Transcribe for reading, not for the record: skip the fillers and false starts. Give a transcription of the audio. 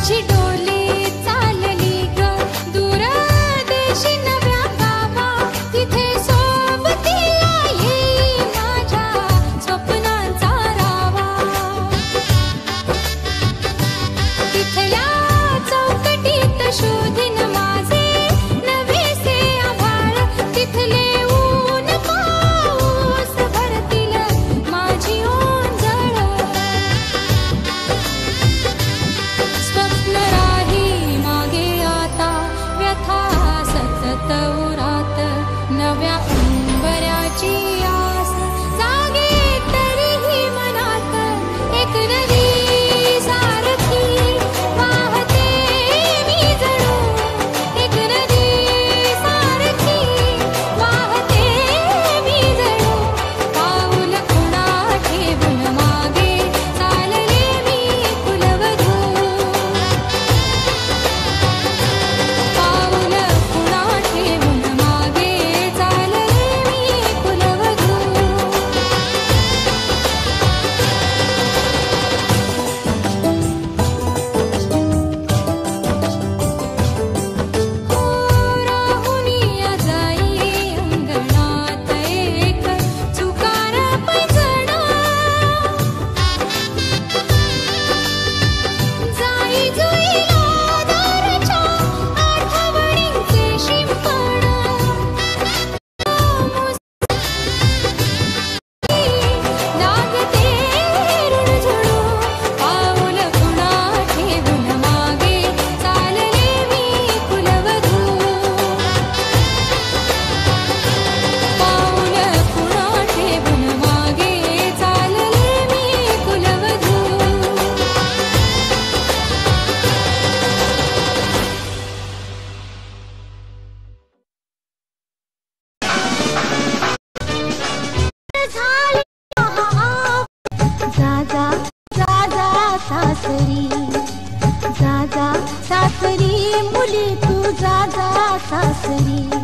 माझी डोली चालली ग दूर देशी नव्या गावा, तिथे सोबतीला येई माझ्या स्वप्नांचा रावा। तिथल्या चौकटीत शोधीन माझे नवेसे आभाळ, तिथले ऊन पाऊस भरतील माझी ओंजळ। स्वप्न राही मागे आता व्यथा सतत उरात, नव्या उंबऱ्याची आस जागे तरीही मनात। एक नदी सारखी वाहते मी जणू, एक नदी सारखी वाहते मी जणू। पाऊल खुणा ठेवून मागे चालले मी कुलवधू, पाऊल खुणा ठेवून मागे चालले मी कुलवधू। राहुनिया जाई अंगणात एक चुकार पैंजण, जाई जुईला दारच्या आठवणींचे शिंपण। लागते रुणझुणू, पाऊल खुणा ठेवून मागे चालले मी कुलवधू, पाऊल खुणा ठेवून मागे चालले मी कुलवधू। जा जा जा जा सासरी, जा जा सासरी मुली तू जा जा सासरी।